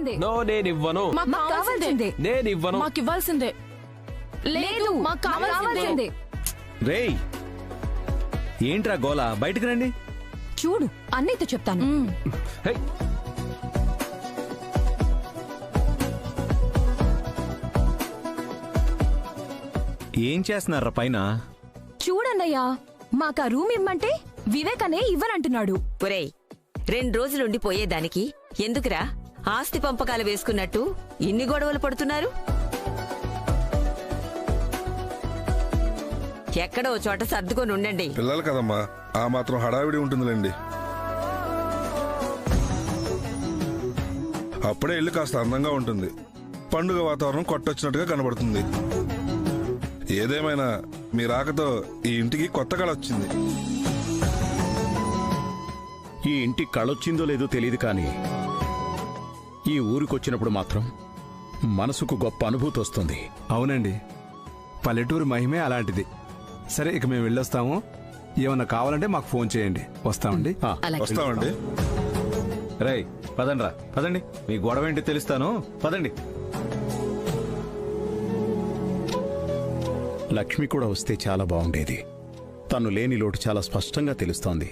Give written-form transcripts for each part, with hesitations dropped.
కావాల్సిందే. నో నేను ఇవ్వను. మాకు కావాల్సిందే. నేను ఇవ్వను. మాకు ఇవ్వాల్సిందే. లేదు మాకు కావాల్సిందే. రేయ్ ఏంట్రా గోలా, బయటకు రండి. చూడు అన్నయ్యతో చెప్తాను. హే, ఏం చేస్తున్నారా పైన? చూడన్నయ్యా, మాకా రూమ్ ఇమ్మంటే వివేక్ అనే ఇవ్వనంటున్నాడు. ఒరేయ్ 2 రోజులుండి పోయేదానికి ఎందుకురా ఆస్తి పంపకాలు వేసుకున్నట్టు ఇన్ని గొడవలు పడుతున్నారు? ఎక్కడో చోట సర్దుకొని ఉండండి. పిల్లలు కదమ్మా, ఆ మాత్రం హడావిడి ఉంటుందిలేండి. అప్పుడే ఇల్లు కాస్త అందంగా ఉంటుంది. పండుగ వాతావరణం కొట్టొచ్చినట్టుగా కనబడుతుంది. ఏదేమైనా మీ రాకతో ఈ ఇంటికి కొత్త కళ వచ్చింది. ఈ ఇంటి కళొచ్చిందో లేదో తెలియదు కానీ ఈ ఊరికొచ్చినప్పుడు మాత్రం మనసుకు గొప్ప అనుభూతి వస్తుంది. అవునండి, పల్లెటూరు మహిమే అలాంటిది. సరే ఇక మేము వెళ్ళొస్తాము. ఏమన్నా కావాలంటే మాకు ఫోన్ చేయండి. వస్తామండి. వస్తామండి. రేయ్ పదండ్రా, పదండి. మీ గొడవ ఏంటి తెలుస్తాను, పదండి. లక్ష్మి కూడా వస్తే చాలా బాగుండేది. తను లేని లోటు చాలా స్పష్టంగా తెలుస్తోంది.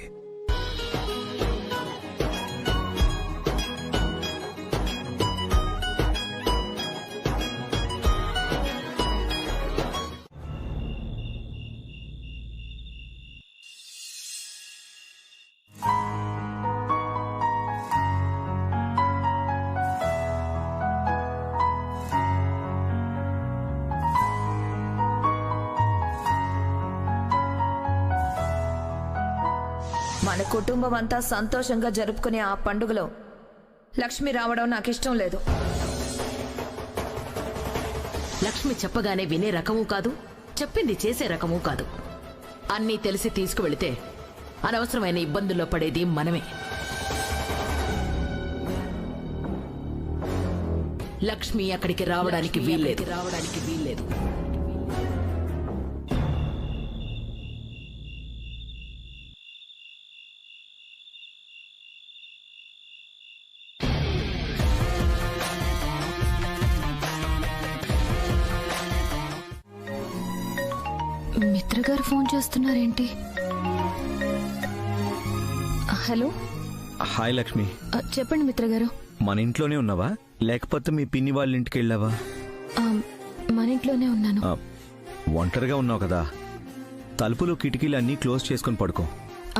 మన కుటుంబం అంతా సంతోషంగా జరుపుకునే ఆ పండుగలో లక్ష్మి రావడం నాకిష్టం లేదు. లక్ష్మి చెప్పగానే వినే రకమూ కాదు, చెప్పింది చేసే రకమూ కాదు. అన్నీ తెలిసి తీసుకువెళితే అనవసరమైన ఇబ్బందుల్లో పడేది మనమే. లక్ష్మి అక్కడికి రావడానికి వీల్లేదు. మిత్రగారు ఫోన్ చేస్తున్నారేంటి? హలో. హాయ్ లక్ష్మి. చెప్పండి మిత్రగారు. మన ఇంట్లోనే ఉన్నావా లేకపోతే మీ పిన్ని వాళ్ళ ఇంటికి వెళ్ళావా? మన ఇంట్లోనే ఉన్నాను. ఒంటరిగా ఉన్నావు కదా, తలుపులు కిటికీలు అన్నీ క్లోజ్ చేసుకుని పడుకో.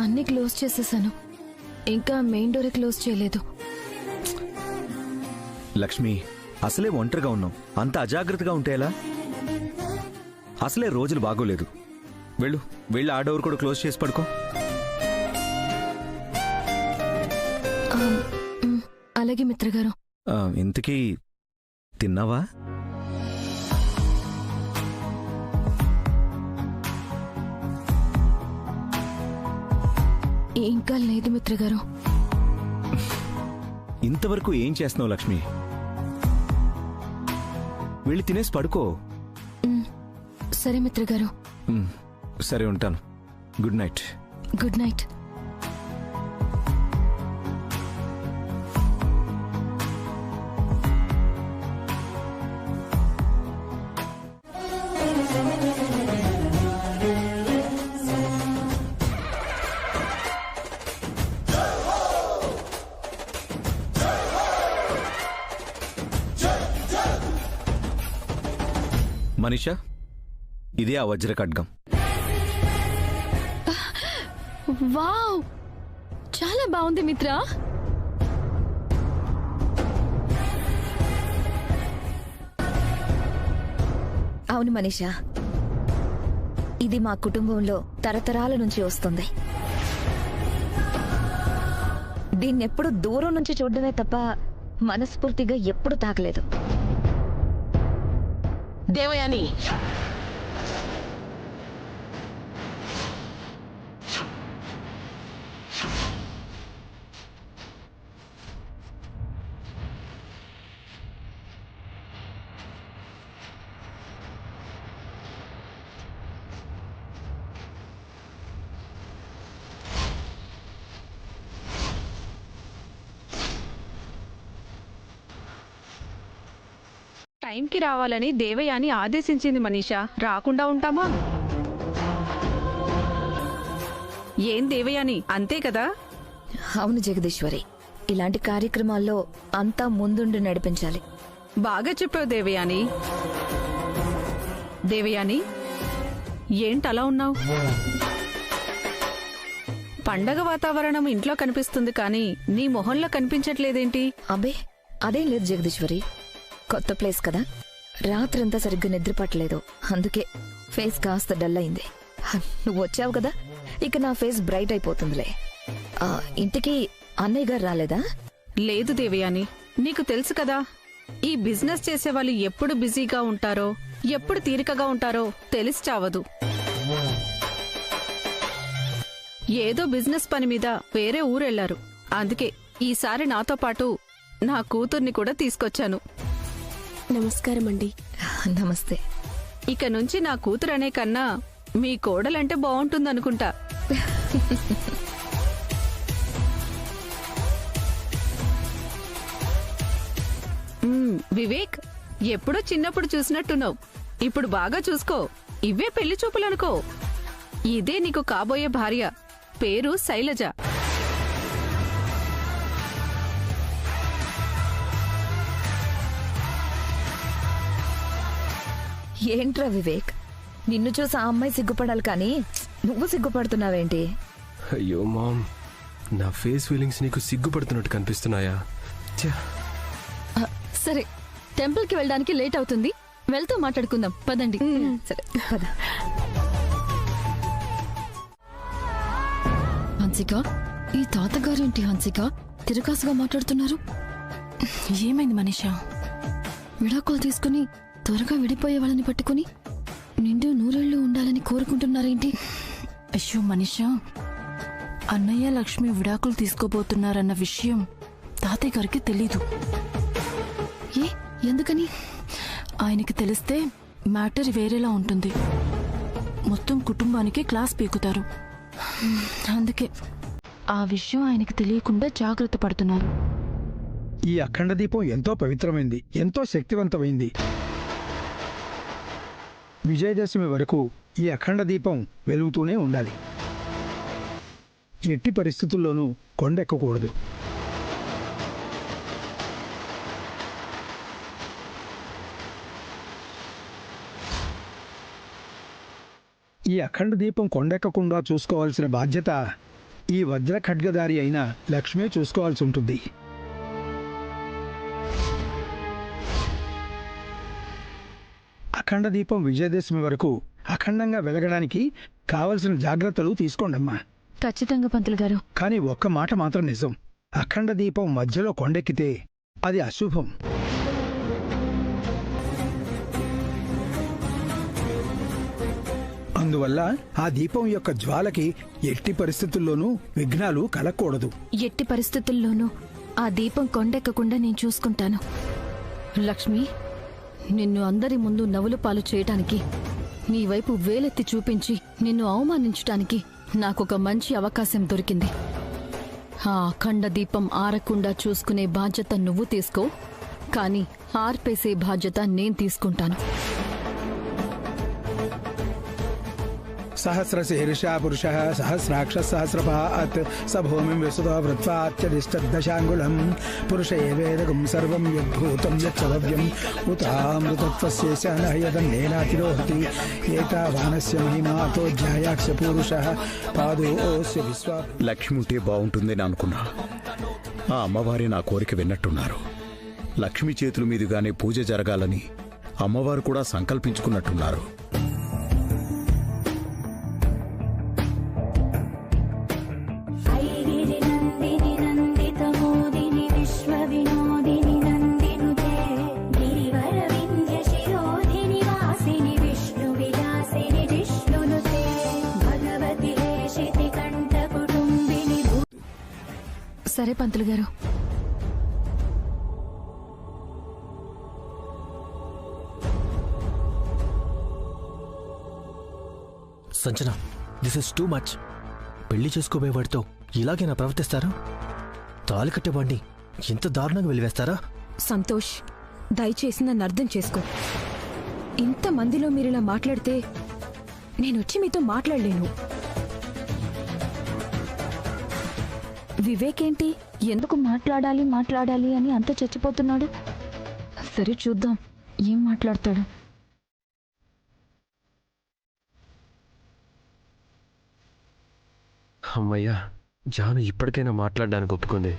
అన్నీ క్లోజ్ చేసేసాను, ఇంకా మెయిన్ డోర్ క్లోజ్ చేయలేదు. లక్ష్మి అసలే ఒంటరిగా ఉన్నావు, అంత అజాగ్రత్తగా ఉంటే ఎలా? అసలే రోజులు బాగోలేదు. వెళ్ళి ఆ డోర్ కూడా క్లోజ్ చేసి పడుకో. అలాగే మిత్రగారు. ఇంతకీ తిన్నావా? ఇంకా లేదు మిత్రగారు. ఇంతవరకు ఏం చేస్తున్నావు లక్ష్మి? వెళ్ళి తినేసి పడుకో. సరే మిత్రగారు. సరే ఉంటాను. Good night. Good night. Manisha, ఇదే ఆ వజ్ర ఖడ్గం. వావ్, చాలా బాగుంది మిత్ర. అవును మనీషా, ఇది మా కుటుంబంలో తరతరాల నుంచి వస్తుంది. దీన్నెప్పుడు దూరం నుంచి చూడడమే తప్ప మనస్ఫూర్తిగా ఎప్పుడు తాకలేదు. దేవయాని, టైంకి రావాలని దేవయాని ఆదేశించింది మనీషా. రాకుండా ఉంటామా? ఏం దేవయాని, అంతే కదా? అవును జగదీశ్వరి, ఇలాంటి కార్యక్రమాల్లో అంతా ముందుండి నడిపించాలి. బాగా చెప్పావు దేవయాని. దేవయాని, ఏంటలా ఉన్నావు? పండగ వాతావరణం ఇంట్లో కనిపిస్తుంది కానీ నీ మొహంలో కనిపించట్లేదేంటి? అబ్బే అదేం లేదు జగదీశ్వరి, కొత్త ప్లేస్ కదా, రాత్రంతా సరిగ్గా నిద్ర పట్టలేదు, అందుకే ఫేస్ కాస్త డల్ అయింది. నువ్వు వచ్చావు కదా, ఇక నా ఫేస్ బ్రైట్ అయిపోతుందిలే. ఇంటికి అన్నయ్య గారు రాలేదా? లేదు దేవయాని, నీకు తెలుసు కదా, ఈ బిజినెస్ చేసేవాళ్ళు ఎప్పుడు బిజీగా ఉంటారో ఎప్పుడు తీరికగా ఉంటారో తెలిసి చావదు. ఏదో బిజినెస్ పని మీద వేరే ఊరెళ్లారు. అందుకే ఈసారి నాతో పాటు నా కూతుర్ని కూడా తీసుకొచ్చాను. నమస్కారం అండి. నమస్తే. ఇక నుంచి నా కూతురనే కన్నా మీ కోడలంటే బాగుంటుందనుకుంటా. వివేక్, ఎప్పుడో చిన్నప్పుడు చూసినట్టున్నావు, ఇప్పుడు బాగా చూసుకో. ఇవే పెళ్లి చూపులనుకో. ఇదే నీకు కాబోయే భార్య, పేరు శైలజ. ఏంట్రా వివేక్, నిన్ను చూసి ఆ అమ్మాయి సిగ్గుపడాలి కానీ నువ్వు సిగ్గుపడుతున్నావేంటి? అయ్యో మామ్, నా ఫేస్ ఫీలింగ్స్ నీకు సిగ్గుపడుతున్నట్టు కనిపిస్తున్నాయా? సరే, టెంపుల్ కి వెళ్ళడానికి లేట్ అవుతుంది, వెళ్తూ మాట్లాడుకుందాం పదండి. సరే పద. హన్సిక, ఈ తాతగారేంటి హన్సిక తిరగాసుగా మాట్లాడుతున్నారు? ఏమైంది మనీషా? విడాకులు తీసుకుని త్వరగా విడిపోయే వాళ్ళని పట్టుకుని నిండు నూరేళ్లు ఉండాలని కోరుకుంటున్నారేంటి? అయ్యో మనీషా, అన్నయ్య లక్ష్మి విడాకులు తీసుకోబోతున్నారన్న విషయం తాతయ్య గారికి తెలీదు. ఎందుకని? ఆయనకి తెలిస్తే మ్యాటర్ వేరేలా ఉంటుంది. మొత్తం కుటుంబానికి క్లాస్ పీకుతారు. అందుకే ఆ విషయం ఆయనకి తెలియకుండా జాగ్రత్త పడుతున్నారు. ఈ అఖండ దీపం ఎంతో పవిత్రమైంది, ఎంతో శక్తివంతమైంది. విజయదశమి వరకు ఈ అఖండ దీపం వెలుగుతూనే ఉండాలి. ఎట్టి పరిస్థితుల్లోనూ కొండెక్కకూడదు. ఈ అఖండ దీపం కొండెక్కకుండా చూసుకోవాల్సిన బాధ్యత ఈ వజ్ర ఖడ్గదారి అయిన లక్ష్మే చూసుకోవాల్సి ఉంటుంది. అఖండ దీపం విజయదశమి వరకు అఖండంగా వెలగడానికి కావలసిన జాగ్రత్తలు తీసుకోండమ్మా. ఖచ్చితంగా పంతులు గారు. కానీ ఒక్క మాట మాత్రం నిజం, అఖండ దీపం మధ్యలో కొండెక్కితే అది అశుభం. అందువల్ల ఆ దీపం యొక్క జ్వాలకి ఎట్టి పరిస్థితుల్లోనూ విఘ్నాలు కలగకూడదు. ఎట్టి పరిస్థితుల్లోనూ ఆ దీపం కొండెక్కకుండా నేను చూసుకుంటాను. లక్ష్మి, నిన్ను అందరి ముందు నవ్వుల పాలు చేయటానికి, నీ వైపు వేలెత్తి చూపించి నిన్ను అవమానించటానికి నాకొక మంచి అవకాశం దొరికింది. ఆ అఖండ దీపం ఆరకుండా చూసుకునే బాధ్యత నువ్వు తీసుకో, కానీ ఆర్పేసే బాధ్యత నేను తీసుకుంటాను. సహస్రశీర్షా పురుష సహస్రాక్ష సహస్రపాత్ స భూమిం విసుతో వృత్వాత్యదిష్టదశాంగుళం పురుష ఏవేదకం సర్వం యద్భూతం యచ్చలవ్యం ఉతామృతత్వస్య నయదన్నేనాతిరోహతి ఏతావానస్య మహిమాతో ధ్యాయాక్ష పురుషః పాదోస్య విశ్వా. లక్ష్మి ఉంటే బాగుంటుందని అనుకున్నా. ఆ అమ్మవారి నా కోరిక విన్నట్టున్నారు. లక్ష్మి చేతుల మీదుగానే పూజ జరగాలని అమ్మవారు కూడా సంకల్పించుకున్నట్టున్నారు. సరే పంతులు గారు. సంచన, దిస్ ఇస్ టూ మచ్. పెళ్లి చేసుకోబోయేవాడితో ఇలాగైనా ప్రవర్తిస్తారా? తాళి కట్టేవాడిని ఇంత దారుణంగా వెలివేస్తారా? సంతోష్, దయచేసి నన్ను అర్థం చేసుకో. ఇంతమందిలో మీరిలా మాట్లాడితే నేనొచ్చి మీతో మాట్లాడలేను. వివేక్ ఏంటి ఎందుకు మాట్లాడాలి అని అంత చచ్చిపోతున్నాడు? సరే చూద్దాం ఏం మాట్లాడతాడు. అమ్మయ్యా, జాను ఇప్పటికైనా మాట్లాడడానికి ఒప్పుకుంది.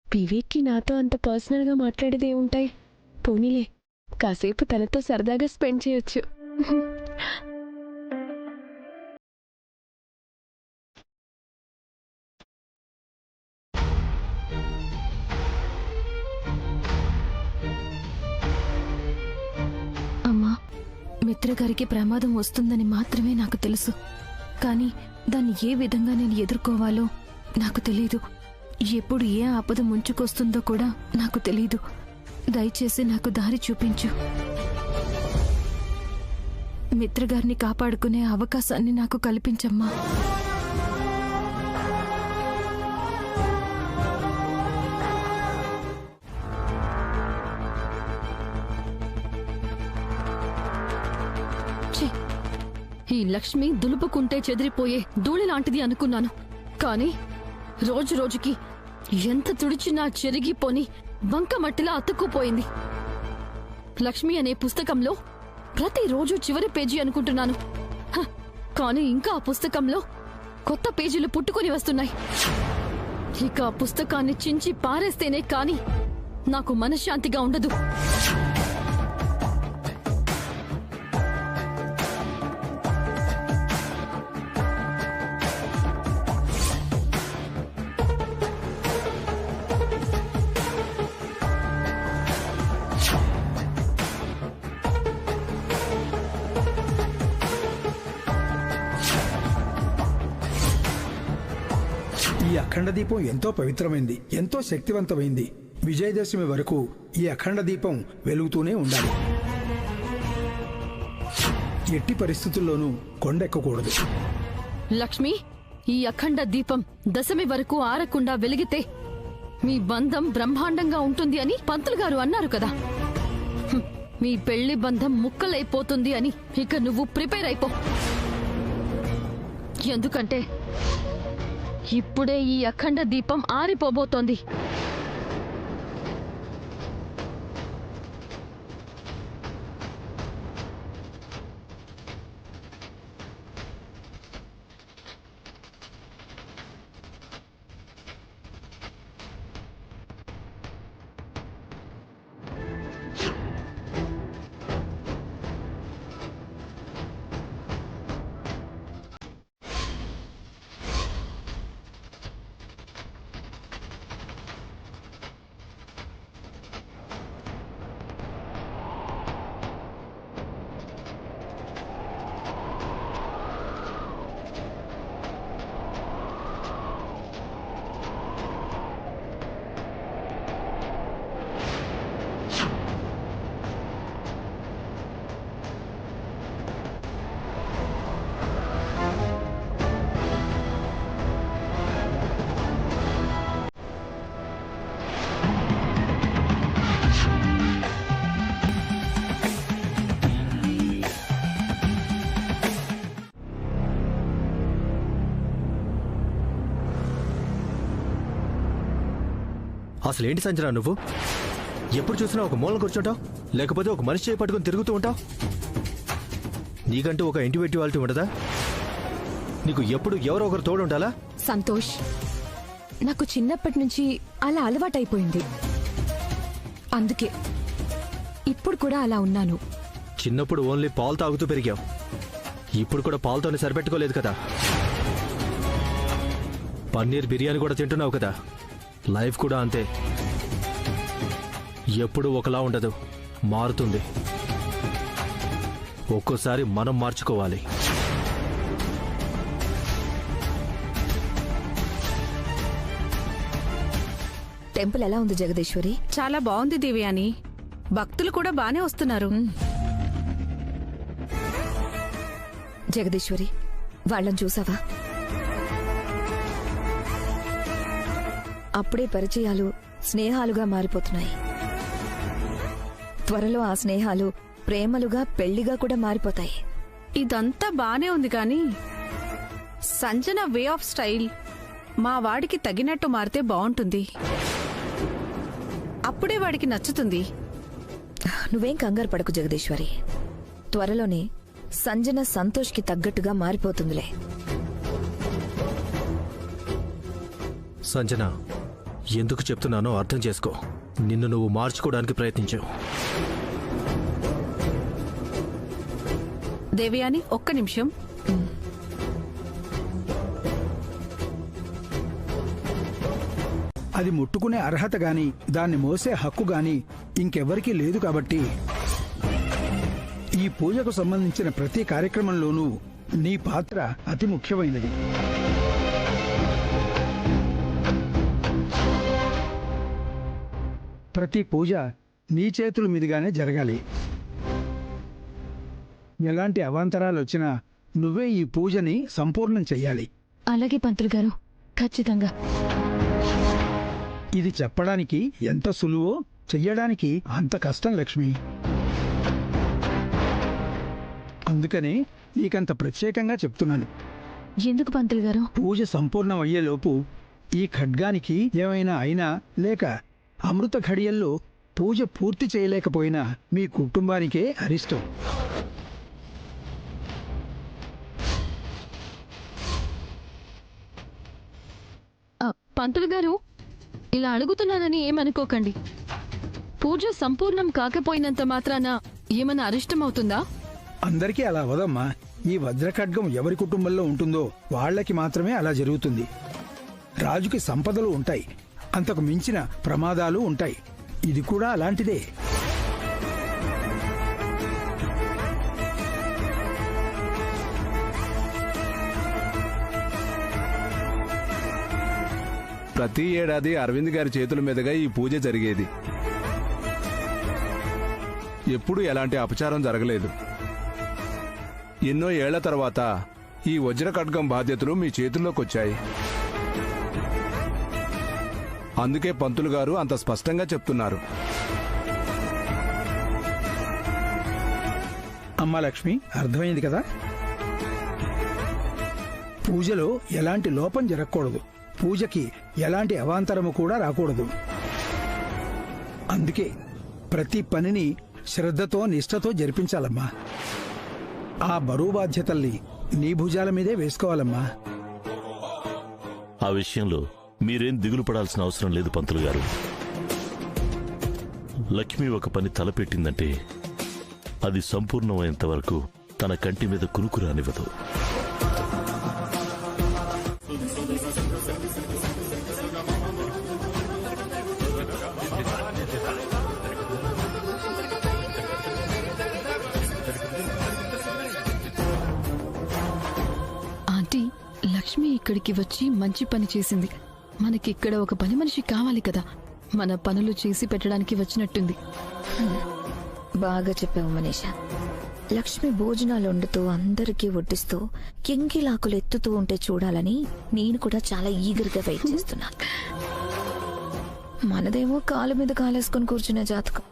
వివేక్కి నాతో అంత పర్సనల్గా మాట్లాడేది ఏముంటాయి? పోనీలే, కాసేపు తనతో సరదాగా స్పెండ్ చేయొచ్చు. అమ్మా, మిత్రగారికి ప్రమాదం వస్తుందని మాత్రమే నాకు తెలుసు. కానీ దాన్ని ఏ విధంగా నేను ఎదుర్కోవాలో నాకు తెలీదు. ఎప్పుడు ఏ ఆపద ముంచుకొస్తుందో కూడా నాకు తెలీదు. దయచేసి నాకు దారి చూపించు. మిత్రగారిని కాపాడుకునే అవకాశాన్ని నాకు కల్పించమ్మా. ఈ లక్ష్మి దులుపుకుంటే చెదిరిపోయే ధూళి లాంటిది అనుకున్నాను. కానీ రోజు రోజుకి ఎంత తుడిచినా చెరిగిపోని బంకమట్టిలా అతుక్కుపోయింది. లక్ష్మి అనే పుస్తకంలో ప్రతిరోజు చివరి పేజీ అనుకుంటున్నాను. కానీ ఇంకా ఆ పుస్తకంలో కొత్త పేజీలు పుట్టుకొని వస్తున్నాయి. ఇక ఆ పుస్తకాన్ని చించి పారేస్తేనే కాని నాకు మనశ్శాంతిగా ఉండదు. ఈ అఖండ దీపం ఎంతో పవిత్రమైంది, ఎంతో శక్తివంతమైంది. విజయదశమి వరకు ఈ అఖండ దీపం వెలుగుతూనే ఉండాలి. ఎట్టి పరిస్థితుల్లోనూ కొండెక్కకూడదు. లక్ష్మి, ఈ అఖండ దీపం దశమి వరకు ఆరకుండా వెలిగితే మీ బంధం బ్రహ్మాండంగా ఉంటుంది అని పంతులు గారు అన్నారు కదా. మీ పెళ్లి బంధం ముక్కలైపోతుంది అని ఇక నువ్వు ప్రిపేర్ అయిపో. ఎందుకంటే ఇప్పుడే ఈ అఖండ దీపం ఆరిపోబోతోంది. అసలేంటి సంజన నువ్వు? ఎప్పుడు చూసినా ఒక మూల కూర్చుంటావు, లేకపోతే ఒక మనిషి చేయి పట్టుకుని తిరుగుతూ ఉంటావు. నీకంటూ ఒక ఇండివిడ్యువాలిటీ ఉండదా? నీకు ఎప్పుడు ఎవరో ఒకరు తోడు ఉండాలా? సంతోష్, నాకు చిన్నప్పటి నుంచి అలా అలవాటైపోయింది. అందుకే ఇప్పుడు కూడా అలా ఉన్నాను. చిన్నప్పుడు ఓన్లీ పాలు తాగుతూ పెరిగావు, ఇప్పుడు కూడా పాలతోనే సరిపెట్టుకోలేదు కదా. పన్నీర్ బిర్యానీ కూడా తింటున్నావు కదా. లైఫ్ కూడా అంతే, ఎప్పుడు ఒకలా ఉండదు, మారుతుంది. ఒక్కోసారి మనం మార్చుకోవాలి. టెంపుల్ ఎలా ఉంది జగదీశ్వరి? చాలా బాగుంది దివ్యాని. భక్తులు కూడా బానే వస్తున్నారు. జగదీశ్వరి, వాళ్ళని చూసావా? అప్పుడే పరిచయాలు స్నేహాలుగా మారిపోతున్నాయి. త్వరలో ఆ స్నేహాలు ప్రేమలుగా పెళ్లిగా కూడా మారిపోతాయి. ఇదంతా బానే ఉంది కానీ సంజన వే ఆఫ్ స్టైల్ మా వాడికి తగినట్టు మారితే బాగుంటుంది. అప్పుడే వాడికి నచ్చుతుంది. నువ్వేం కంగారు పడకు జగదీశ్వరి. త్వరలోనే సంజన సంతోష్కి తగ్గట్టుగా మారిపోతుందిలే. సంజన, ఎందుకు చెప్తున్నానో అర్థం చేసుకో. నిన్ను నువ్వు మార్చుకోవడానికి ప్రయత్నించావు. దేవయాని, ఒక్క నిమిషం. అది ముట్టుకునే అర్హత గాని దాన్ని మోసే హక్కు గాని ఇంకెవ్వరికీ లేదు కాబట్టి ఈ పూజకు సంబంధించిన ప్రతి కార్యక్రమంలోనూ నీ పాత్ర అతి ముఖ్యమైనది. ప్రతి పూజ నీ చేతుల మీదుగానే జరగాలి. ఎలాంటి అవాంతరాలు వచ్చినా నువ్వే ఈ పూజని సంపూర్ణం చెయ్యాలి. అలాగే పంతులు గారు, ఖచ్చితంగా. ఇది చెప్పడానికి ఎంత సులువో చెయ్యడానికి అంత కష్టం లక్ష్మి. అందుకనే నీకంత ప్రత్యేకంగా చెప్తున్నాను. ఎందుకు పంతులు గారు? పూజ సంపూర్ణం అయ్యేలోపు ఈ ఖడ్గానికి ఏమైనా అయినా లేక అమృత ఘడియల్లో పూజ పూర్తి చేయలేకపోయినా మీ కుటుంబానికే అరిష్టం. పంతులు గారు, ఇలా అడుగుతున్నానని ఏమనుకోకండి. పూజ సంపూర్ణం కాకపోయినంత మాత్రాన ఏమైనా అరిష్టమవుతుందా? అందరికీ అలా అవదమ్మా. ఈ వజ్రఖడ్గం ఎవరి కుటుంబంలో ఉంటుందో వాళ్లకి మాత్రమే అలా జరుగుతుంది. రాజుకి సంపదలు ఉంటాయి, అంతకు మించిన ప్రమాదాలు ఉంటాయి. ఇది కూడా అలాంటిదే. ప్రతి ఏడాది అరవింద్ గారి చేతుల మీదుగా ఈ పూజ జరిగేది. ఎప్పుడూ ఎలాంటి అపచారం జరగలేదు. ఎన్నో ఏళ్ల తర్వాత ఈ వజ్ర ఖడ్గం బాధ్యతలు మీ చేతుల్లోకి వచ్చాయి. అందుకే పంతులు గారు అంత స్పష్టంగా చెప్తున్నారు. అమ్మా లక్ష్మి, అర్థమైంది కదా? పూజలో ఎలాంటి లోపం జరగకూడదు. పూజకి ఎలాంటి అవాంతరము కూడా రాకూడదు. అందుకే ప్రతి పనిని శ్రద్ధతో నిష్ఠతో జరిపించాలమ్మా. ఆ బరువు బాధ్యతల్ని నీ భుజాల మీదే వేసుకోవాలమ్మా. ఆ విషయంలో మీరేం దిగులు పడాల్సిన అవసరం లేదు పంతులు గారు. లక్ష్మి ఒక పని తలపెట్టిందంటే అది సంపూర్ణమయ్యేంత వరకు తన కంటి మీద కురుకు రానివ్వదు. ఆంటీ, లక్ష్మి ఇక్కడికి వచ్చి మంచి పని చేసింది. మనకిక్కడ ఒక పని మనిషి కావాలి కదా. మన పనులు చేసి పెట్టడానికి వచ్చినట్టుంది. బాగా చెప్పావు మనీషా. లక్ష్మి భోజనాలు వండుతూ అందరికీ వడ్డిస్తూ ఎంగిలాకులు ఎత్తుతూ ఉంటే చూడాలని నేను కూడా చాలా ఈగర్గా వెయిట్ చేస్తున్నా. మనదేమో కాలు మీద కాలేసుకుని కూర్చునే జాతకం.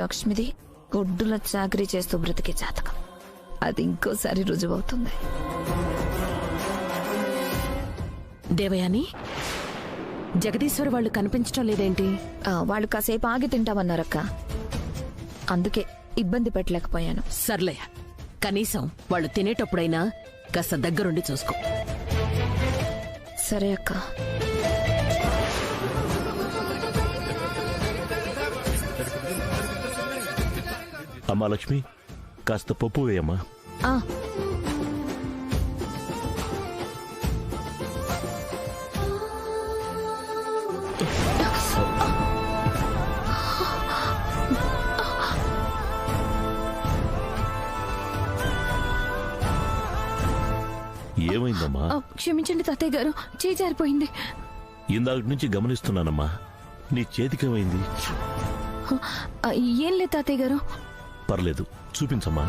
లక్ష్మిది ఒడ్డుల చాకరీ చేస్తూ బ్రతికే జాతకం. అది ఇంకోసారి రుజువవుతుంది. దేవయాని, జగదీశ్వర్ వాళ్ళు కనిపించడం లేదేంటి? వాళ్ళు కాసేపు ఆగి తింటామన్నారక్క. అందుకే ఇబ్బంది పెట్టలేకపోయాను. సర్లే, కనీసం వాళ్ళు తినేటప్పుడైనా కాస్త దగ్గరుండి చూసుకో. సరే అక్క. అమ్మా లక్ష్మి, కాస్త పప్పు వేయమ్మా. ఏమైందమ్మా? క్షమించండి తాతయ్య గారు, చేయి జారిపోయింది. ఇందాక నుంచి గమనిస్తున్నానమ్మా. నీ చేతికేమైంది? ఏం లేదు తాతయ్య గారు. పర్లేదు, చూపించమ్మా.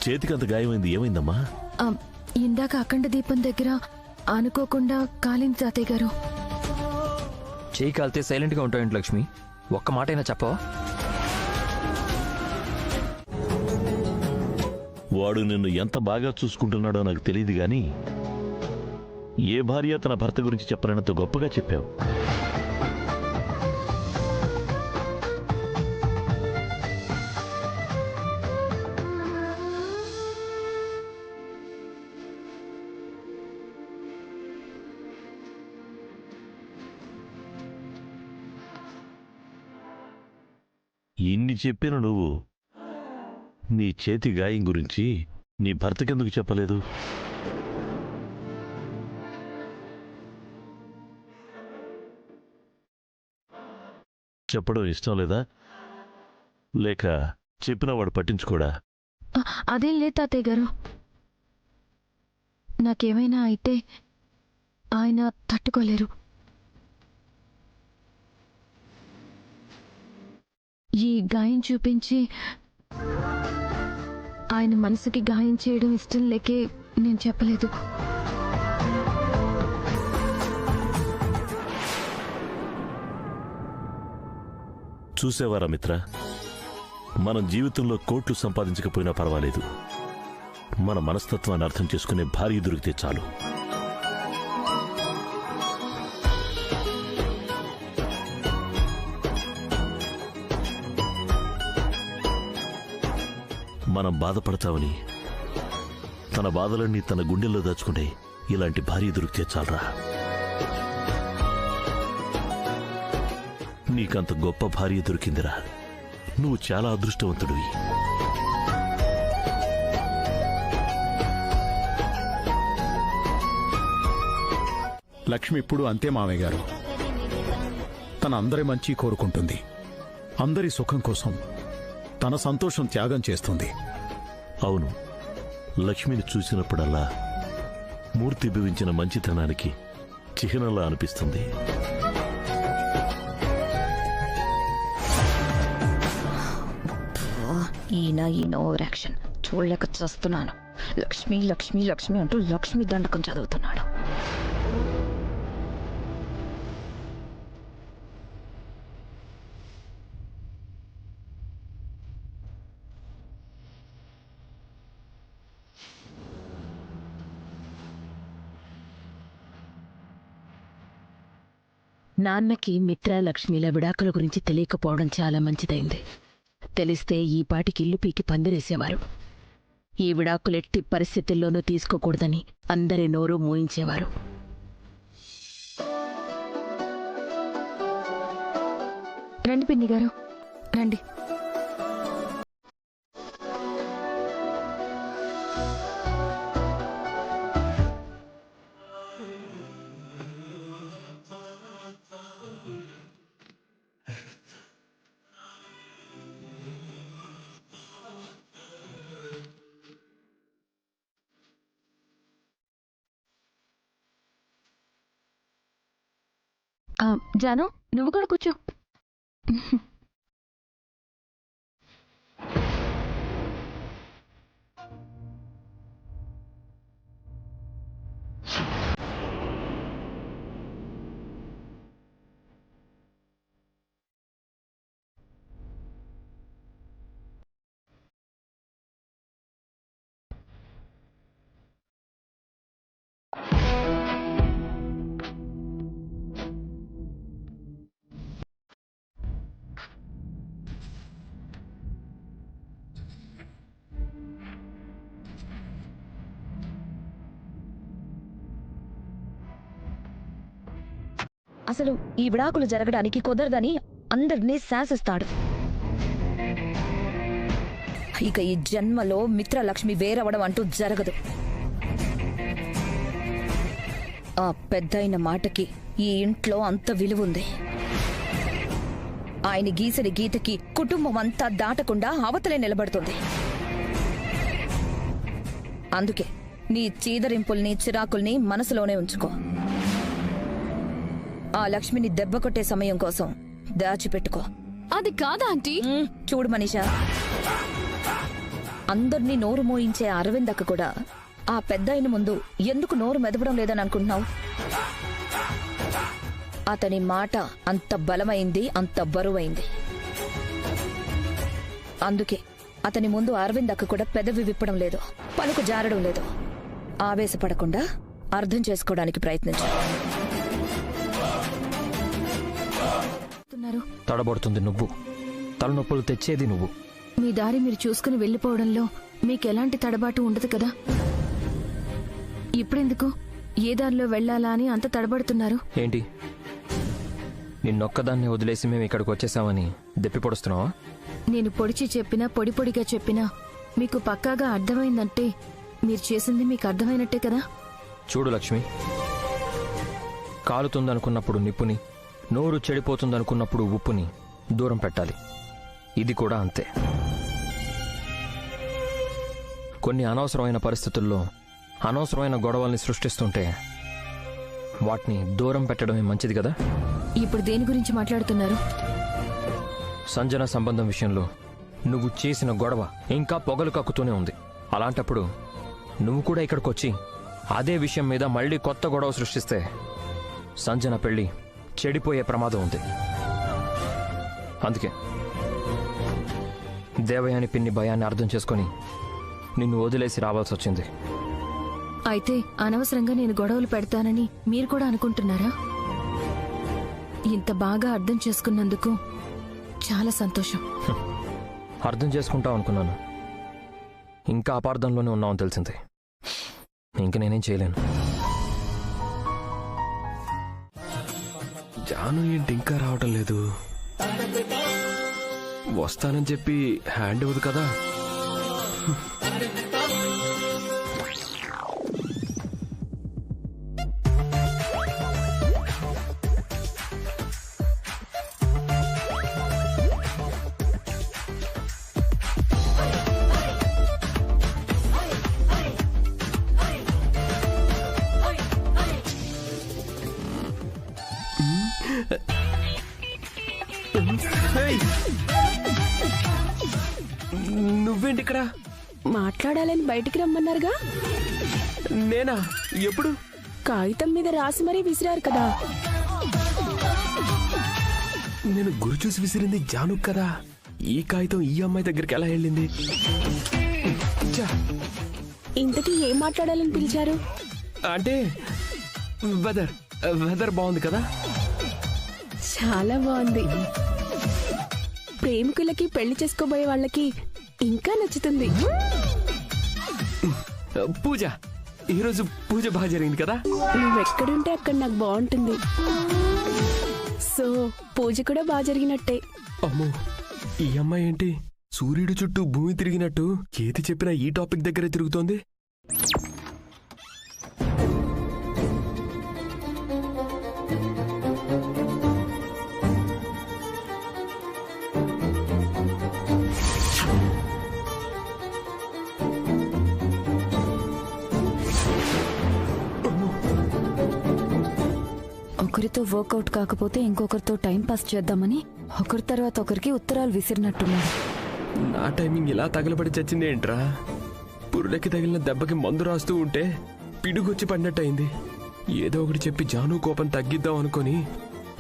చేతికంత గాయమైంది, ఏమైందమ్మా? ఇందాక అఖండ దీపం దగ్గర అనుకోకుండా కాలింది తాతయ్య గారు. చేయి కాలితే సైలెంట్గా ఉంటాయండి లక్ష్మి, ఒక్క మాటైనా చెప్పవా? వాడు నిన్ను ఎంత బాగా చూసుకుంటున్నాడో నాకు తెలియదు గాని ఏ భార్య తన భర్త గురించి చెప్పలేనంత గొప్పగా చెప్పావు. ఇన్ని చెప్పిన నువ్వు నీ చేతి గాయం గురించి నీ భర్తకెందుకు చెప్పలేదు? చెప్పడం ఇష్టం లేదా, లేక చెప్పిన వాడు పట్టించుకోడా? అదేం లేదు తాతయ్య గారు, నాకేమైనా అయితే ఆయన తట్టుకోలేరు. ఈ గాయం చూపించి ఆయన మనసుకి గాయం చేయడం ఇష్టం లేకే నేను చెప్పలేదు. చూసేవారా మిత్ర, మనం జీవితంలో కోట్లు సంపాదించకపోయినా పర్వాలేదు, మన మనస్తత్వాన్ని అర్థం చేసుకునే భార్య దొరికితే చాలు. మనం బాధపడతామని తన బాధలన్నీ తన గుండెల్లో దాచుకునే ఇలాంటి భార్య దొరికితే చాలరా. నీకంత గొప్ప భార్య దొరికిందిరా, నువ్వు చాలా అదృష్టవంతుడివి. లక్ష్మి ఇప్పుడు అంతే మామయ్య గారు, తన అందరి మంచి కోరుకుంటుంది, అందరి సుఖం కోసం తన సంతోషం త్యాగం చేస్తుంది. అవును, లక్ష్మిని చూసినప్పుడల్లా మూర్తి భవించిన మంచితనానికి చిహ్నంలా అనిపిస్తుంది. ఈయన ఓవర్ యాక్షన్ చూడలేక చేస్తున్నాను. లక్ష్మి లక్ష్మి లక్ష్మి అంటూ లక్ష్మి దండకం చదువుతున్నాడు. నాన్నకి మిత్ర లక్ష్మిల విడాకుల గురించి తెలియకపోవడం చాలా మంచిదైంది. తెలిస్తే ఈ పాటికి ఇల్లు పీకి పందిరేసేవారు. ఈ విడాకులెట్టి పరిస్థితుల్లోనూ తీసుకోకూడదని అందరి నోరు మూయించేవారు. రండి పిన్ని గారు, రండి. జాను, నువ్వు కూడా కూర్చో. అసలు ఈ విడాకులు జరగడానికి కుదరదని అందరినీ శాసిస్తాడు. ఇక ఈ జన్మలో మిత్రలక్ష్మి వేరవడం అంటూ జరగదు. ఆ పెద్దయిన మాటకి ఈ ఇంట్లో అంత విలువుంది. ఆయన గీసని గీతకి కుటుంబం అంతా దాటకుండా అవతలే నిలబడుతుంది. అందుకే నీ చీదరింపుల్ని చిరాకుల్ని మనసులోనే ఉంచుకో. ఆ లక్ష్మిని దెబ్బ కొట్టే సమయం కోసం దాచిపెట్టుకో. అది కాదా ఆంటీ? చూడు మనీషా, అందర్నీ నోరు మోయించే అరవింద్ అక్క కూడా ఆ పెద్దాయన ముందు ఎందుకు నోరు మెదపడం లేదని అనుకుంటున్నావు? అతని మాట అంత బలమైంది, అంత బరువైంది. అందుకే అతని ముందు అరవింద్ అక్క కూడా పెదవి విప్పడం లేదు, పలుకు జారడం లేదు. ఆవేశపడకుండా అర్థం చేసుకోవడానికి ప్రయత్నించు. తడబడుతుంది నువ్వు, తలనొప్పులు తెచ్చేది నువ్వు. మీ దారి మీరు చూసుకుని వెళ్ళిపోవడంలో మీకెలాంటి తడబాటు ఉండదు కదా. ఇప్పుడెందుకు ఏ దారిలో వెళ్లాలా అని అంత తడబడుతున్నారు? ఏంటి, నిన్నొక్కదాన్ని వదిలేసి మేము ఇక్కడికి వచ్చేసామని దెప్పి పొడుస్తున్నావా? నేను పొడిచి చెప్పినా పొడి పొడిగా చెప్పినా మీకు పక్కాగా అర్థమైందంటే మీరు చేసింది మీకు అర్థమైనట్టే కదా. చూడు లక్ష్మి, కాలుతుందనుకున్నప్పుడు నిప్పుని, నోరు చెడిపోతుందనుకున్నప్పుడు ఉప్పుని దూరం పెట్టాలి. ఇది కూడా అంతే. కొన్ని అనవసరమైన పరిస్థితుల్లో అనవసరమైన గొడవల్ని సృష్టిస్తుంటే వాటిని దూరం పెట్టడమే మంచిది కదా. ఇప్పుడు దేని గురించి మాట్లాడుతున్నారు? సంజన సంబంధం విషయంలో నువ్వు చేసిన గొడవ ఇంకా పొగలు కక్కుతూనే ఉంది. అలాంటప్పుడు నువ్వు కూడా ఇక్కడికొచ్చి అదే విషయం మీద మళ్ళీ కొత్త గొడవ సృష్టిస్తే సంజన పెళ్లి చెడిపోయే ప్రమాదం ఉంది. అందుకే దేవయాని పిన్ని భయాన్ని అర్థం చేసుకొని నిన్ను వదిలేసి రావాల్సి వచ్చింది. అయితే అనవసరంగా నేను గొడవలు పెడతానని మీరు కూడా అనుకుంటున్నారా? ఇంత బాగా అర్థం చేసుకున్నందుకు చాలా సంతోషం. అర్థం చేసుకుంటావు అనుకున్నాను, ఇంకా అపార్థంలోనే ఉన్నావని తెలిసింది. ఇంక నేనేం చేయలేను. జాను ఏంటి ఇంకా రావటం లేదు? వస్తానని చెప్పి హ్యాండ్ ఇవ్వదు కదా. నువ్వేంటి ఇక్కడ? మాట్లాడాలని బయటికి రమ్మన్నారుగా. నేనా? ఎప్పుడు? కాగితం మీద రాసి మరీ విసిరారు కదా. నేను గురి చూసి విసిరింది జాను కదా. ఈ కాగితం ఈ అమ్మాయి దగ్గరికి ఎలా వెళ్ళింది? ఇంతకీ ఏం మాట్లాడాలని పిలిచారు? అంటే వెదర్ బాగుంది కదా. చాలా బాగుంది. ప్రేమికులకి పెళ్లి చేసుకోబోయే వాళ్ళకి ఇంకా నచ్చుతుంది. పూజ, ఈరోజు పూజ బాగా జరిగింది కదా. నువ్వెక్కడుంటే అక్కడ నాకు బాగుంటుంది. సో పూజ కూడా బాగా జరిగినట్టే. అమ్మో, ఈ అమ్మాయి ఏంటి సూర్యుడు చుట్టూ భూమి తిరిగినట్టు ఏది చెప్పినా ఈ టాపిక్ దగ్గరే తిరుగుతోంది. ఒకరితో వర్కౌట్ కాకపోతే ఇంకొకరితో టైం పాస్ చేద్దామని ఒకరి తర్వాత ఒకరికి ఉత్తరాలు విసిరినట్టున్నారు. నా టైమింగ్ ఇలా తగలబడి చచ్చింది ఏంట్రా? పురులకి తగిలిన దెబ్బకి మందు రాస్తూ ఉంటే పిడుగొచ్చి పడినట్టయింది. ఏదో ఒకటి చెప్పి జాను కోపం తగ్గిద్దాం అనుకొని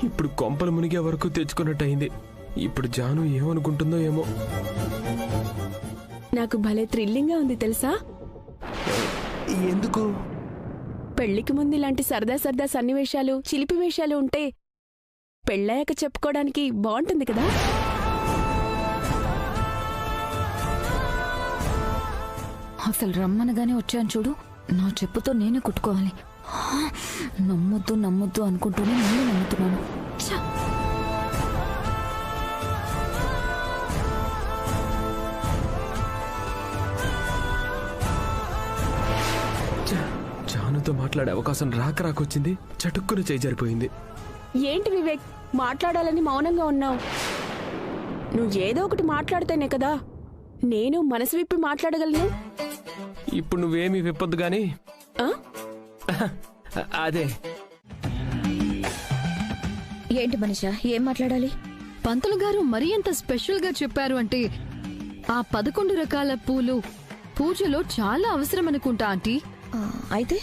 ఇప్పుడు కొంపలు మునిగే వరకు తెచ్చుకున్నట్టయింది. ఇప్పుడు జాను ఏమనుకుంటుందో ఏమో. నాకు భలే థ్రిల్లింగ్ గా ఉంది తెలుసా. ఎందుకు? పెళ్లికి ముందు ఇలాంటి సరదా సరదా సన్నివేశాలు, చిలిపి వేషాలు ఉంటే పెళ్ళాక చెప్పుకోవడానికి బాగుంటుంది కదా. అసలు రమ్మనగానే వచ్చాను చూడు, నా చెప్పుతో నేనే కుట్టుకోవాలి. నమ్మొద్దు నమ్మొద్దు అనుకుంటూనే నేను నమ్ముతున్నాను. జానుతో మాట్లాడే అవకాశం రాకొచ్చింది. చటుక్కున చేయి జారిపోయింది. ఏంటి వివేక్, మాట్లాడాలని మౌనంగా ఉన్నావు? నువ్వు ఏదో ఒకటి మాట్లాడితేనే కదా నేను మనసు విప్పి మాట్లాడగలను. ఇప్పుడు నువ్వేమీ విప్పొద్దు గాని. అదే ఏంటి మనిషా, ఏం మాట్లాడాలి? పంతులు గారు మరీ అంత స్పెషల్ గా చెప్పారు అంటే ఆ 11 రకాల పూలు పూజలో చాలా అవసరం అనుకుంటా ఆంటీ. అయితే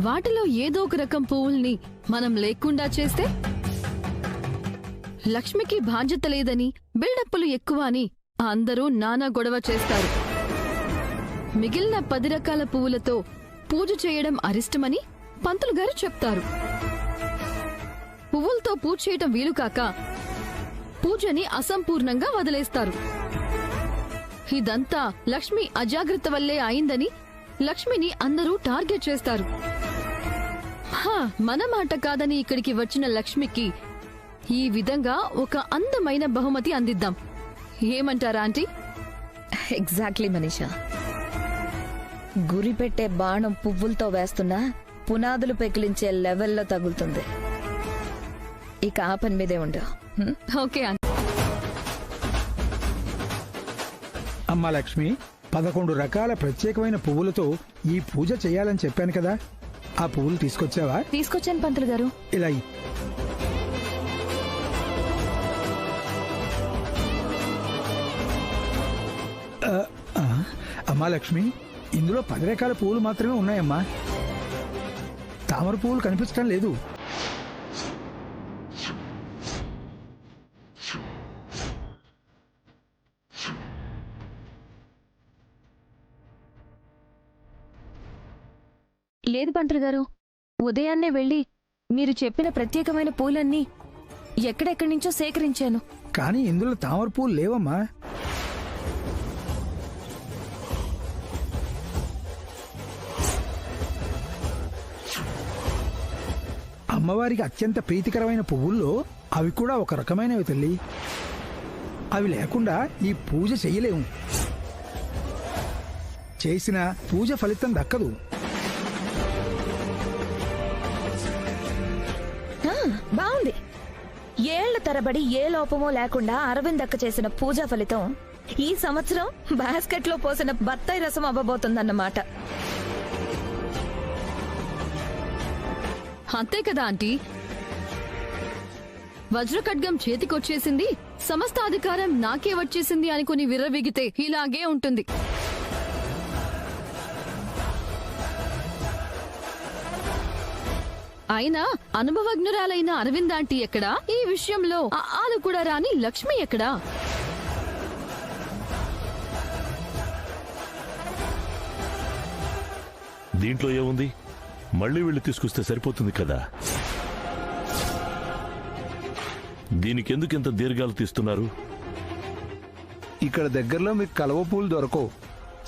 వాటిలో ఏదో ఒక రకం పువ్వుల్ని మనం లేకుండా చేస్తే లక్ష్మికి బాధ్యత లేదని, బిల్డప్పులు ఎక్కువ అని అందరూ నానా గొడవ చేస్తారు. మిగిలిన 10 రకాల పువ్వులతో పూజ చేయడం అరిష్టమని పంతులు గారు చెప్తారు. పువ్వులతో పూజ చేయటం వీలు కాక పూజని అసంపూర్ణంగా వదిలేస్తారు. ఇదంతా లక్ష్మి అజాగ్రత్త వల్లే అయిందని లక్ష్మిని అందరూ టార్గెట్ చేస్తారు. మన మాట కాదని ఇక్కడికి వచ్చిన లక్ష్మికి ఈ విధంగా ఒక అందమైన బహుమతి అందిద్దాం. ఏమంటారా ఆంటీ? ఎగ్జాక్ట్లీ మనీషా. గురి పెట్టే బాణం పువ్వులతో వేస్తున్నా పునాదులు పెకిలించే లెవెల్లో తగులుతుంది. ఇక ఆ పని మీదే ఉండు. Okay aunty. అమ్మా లక్ష్మి, 11 రకాల ప్రత్యేకమైన పువ్వులతో ఈ పూజ చేయాలని చెప్పాను కదా, ఆ పువ్వులు తీసుకొచ్చావా? తీసుకొచ్చాను పంతులు గారు. ఇలా అమ్మా లక్ష్మి, ఇందులో 10 రకాల పువ్వులు మాత్రమే ఉన్నాయమ్మా. తామర పువ్వులు కనిపించడం లేదు. లేదు పంతులు గారు, ఉదయాన్నే వెళ్ళి మీరు చెప్పిన ప్రత్యేకమైన పూలన్నీ ఎక్కడెక్కడి నుంచో సేకరించాను. కానీ ఇందులో తామర పువ్వులు లేవమ్మా. అమ్మవారికి అత్యంత ప్రీతికరమైన పువ్వుల్లో అవి కూడా ఒక రకమైనవి తల్లి. అవి లేకుండా ఈ పూజ చెయ్యలేము. చేసిన పూజ ఫలితం దక్కదు. బాగుంది. ఏళ్ల తరబడి ఏ లోపమో లేకుండా అరవిందక్క చేసిన పూజా ఫలితం ఈ సంవత్సరం బాస్కెట్ లో పోసిన బత్తాయి రసం అవ్వబోతుందన్నమాట. అంతే కదా ఆంటీ. వజ్రఖడ్గం చేతికొచ్చేసింది, సమస్త అధికారం నాకే వచ్చేసింది అనుకుని విర్రవీగితే ఇలాగే ఉంటుంది. అయినా అనుభవజ్ఞురాలైన అరవిందాంటీ ఎక్కడా? ఈ విషయంలో ఆలు కూడా రాని లక్ష్మి ఎక్కడా? దీంట్లో ఏముంది? మళ్ళీ వీళ్ళు తీసుకొస్తే సరిపోతుంది కదా. దీనికెందుకు ఇంత దీర్ఘాలు తీస్తున్నారు? ఇక్కడ దగ్గరలో మీకు కలువ పూలు దొరకవు.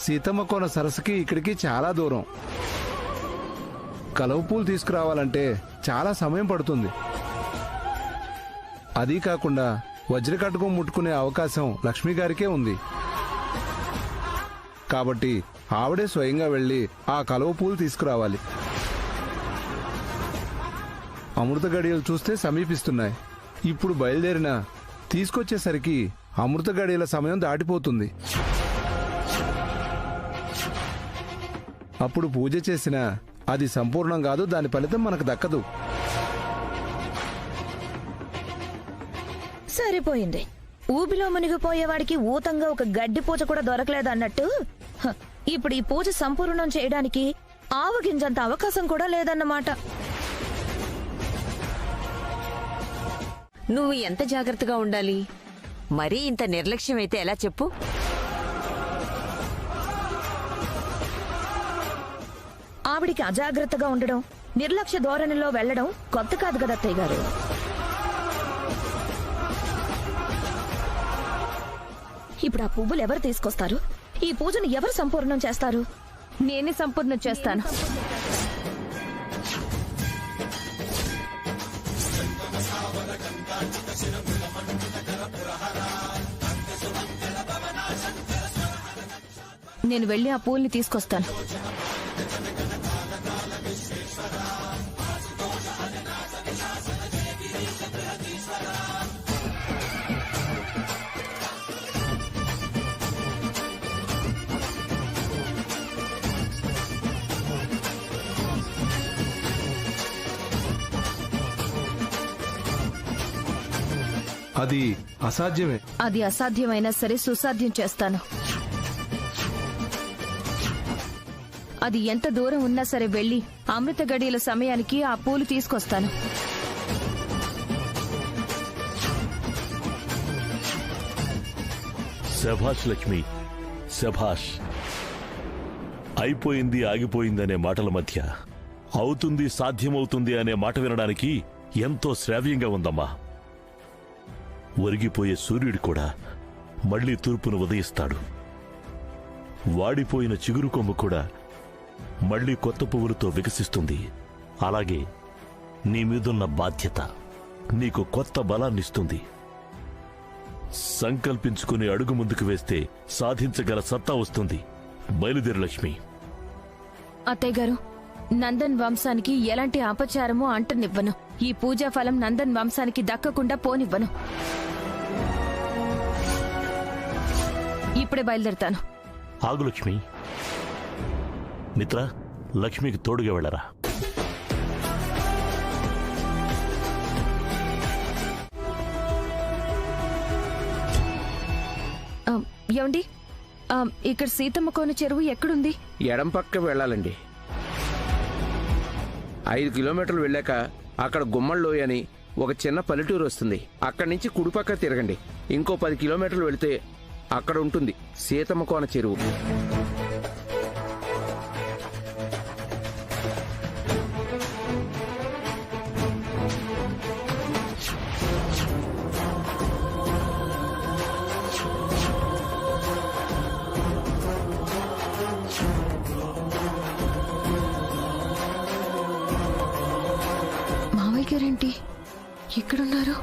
సీతమ్మ కోన సరస్సుకి ఇక్కడికి చాలా దూరం. కలువ పూలు తీసుకురావాలంటే చాలా సమయం పడుతుంది. అదీ కాకుండా వజ్రకటకం ముట్టుకునే అవకాశం లక్ష్మి గారికే ఉంది. కాబట్టి ఆవిడే స్వయంగా వెళ్లి ఆ కలువ పూలు తీసుకురావాలి. అమృత గడియలు చూస్తే సమీపిస్తున్నాయి. ఇప్పుడు బయలుదేరినా తీసుకొచ్చేసరికి అమృత గడియల సమయం దాటిపోతుంది. అప్పుడు పూజ చేసినా అది సంపూర్ణం కాదు, దాని ఫలితం మనకు దక్కదు. సరిపోయింది. ఊబిలో మునిగిపోయేవాడికి ఊతంగా ఒక గడ్డి పూజ కూడా దొరకలేదన్నట్టు ఇప్పుడు ఈ పూజ సంపూర్ణం చేయడానికి ఆవగింజంత అవకాశం కూడా లేదన్నమాట. నువ్వు ఎంత జాగ్రత్తగా ఉండాలి? మరీ ఇంత నిర్లక్ష్యం అయితే ఎలా చెప్పు? ఆవిడికి అజాగ్రత్తగా ఉండడం, నిర్లక్ష్య ధోరణిలో వెళ్లడం కొత్త కాదు కదా అత్తయ్య గారు. ఇప్పుడు ఆ పువ్వులు ఎవరు తీసుకొస్తారు? ఈ పూజను ఎవరు సంపూర్ణం చేస్తారు? నేనే సంపూర్ణం చేస్తాను. నేను వెళ్ళి ఆ పూల్ని తీసుకొస్తాను. అది అసాధ్యమే. అది అసాధ్యమైనా సరే సుసాధ్యం చేస్తాను. అది ఎంత దూరం ఉన్నా సరే వెళ్లి అమృత గడియల సమయానికి ఆ పూలు తీసుకొస్తాను. శభాష్ లక్ష్మి, శభాష్. అయిపోయింది ఆగిపోయిందనే మాటల మధ్య అవుతుంది సాధ్యమవుతుంది అనే మాట వినడానికి ఎంతో శ్రావ్యంగా ఉందమ్మా. ఒరిగిపోయే సూర్యుడు కూడా మళ్లీ తూర్పును ఉదయిస్తాడు. వాడిపోయిన చిగురు కొమ్ము కూడా మళ్లీ కొత్త పువ్వులతో వికసిస్తుంది. అలాగే నీ మీదున్న బాధ్యత నీకు కొత్త బలాన్నిస్తుంది. సంకల్పించుకుని అడుగు ముందుకు వేస్తే సాధించగల సత్తా వస్తుంది. బయలుదేరు లక్ష్మి. అత్తయ్య గారు, నందన్ వంశానికి ఎలాంటి అపచారమూ అంటనివ్వను. ఈ పూజా ఫలం నందన్ వంశానికి దక్కకుండా పోనివ్వను. ఇప్పుడే బయలుదేరుతాను. ఆగు లక్ష్మి. మిత్ర, లక్ష్మికి తోడుగా వెళ్ళరా. ఏమండి, ఇక్కడ సీతమ్మ కోన చెరువు ఎక్కడుంది? ఎడం పక్క వెళ్ళాలండి. 5 కిలోమీటర్లు వెళ్ళాక అక్కడ గుమ్మల్లోయ అని ఒక చిన్న పల్లెటూరు వస్తుంది. అక్కడి నుంచి కుడిపక్క తిరగండి. ఇంకో 10 కిలోమీటర్లు వెళితే అక్కడ ఉంటుంది సీతమ్మ కోన చెరువు. మావయ్య గారేంటి ఇక్కడున్నారు?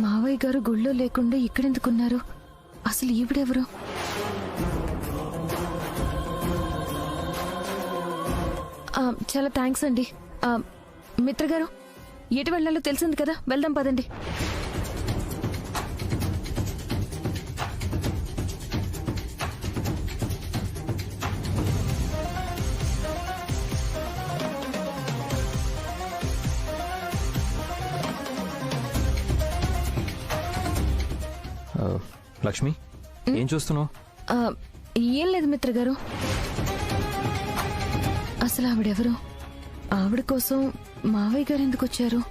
మావయ్య గారు గుళ్ళో లేకుండా ఇక్కడెందుకున్నారు? అసలు ఈవిడెవరు? చాలా థ్యాంక్స్ అండి. మిత్ర గారు, ఎటు వెళ్ళాలో తెలిసింది కదా, వెళ్దాం పదండి. లక్ష్మి, ఏం చూస్తున్నావు? ఏం లేదు మిత్ర గారు. అసలు ఆవిడెవరు? ఆవిడ కోసం మావయ్య గారు ఎందుకు వచ్చారు?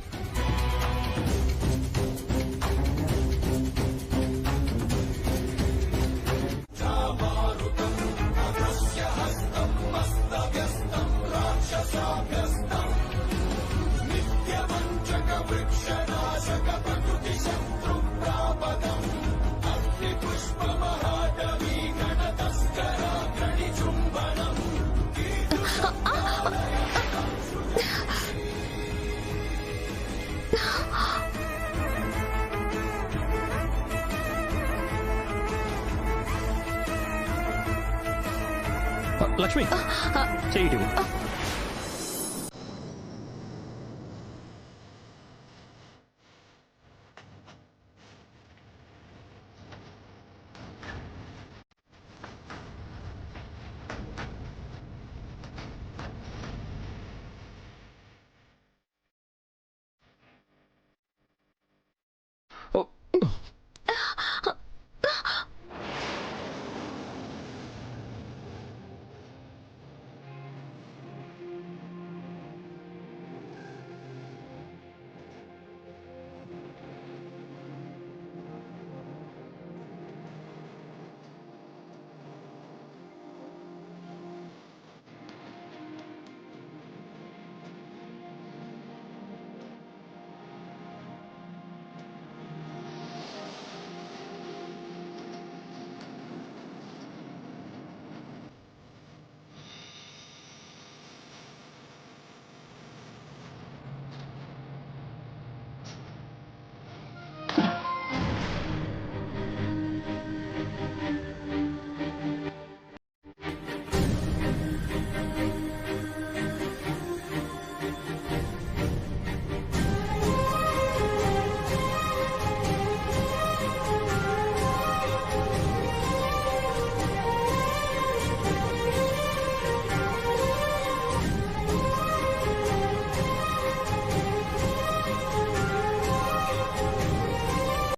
లక్ష్మి, చెయ్యి.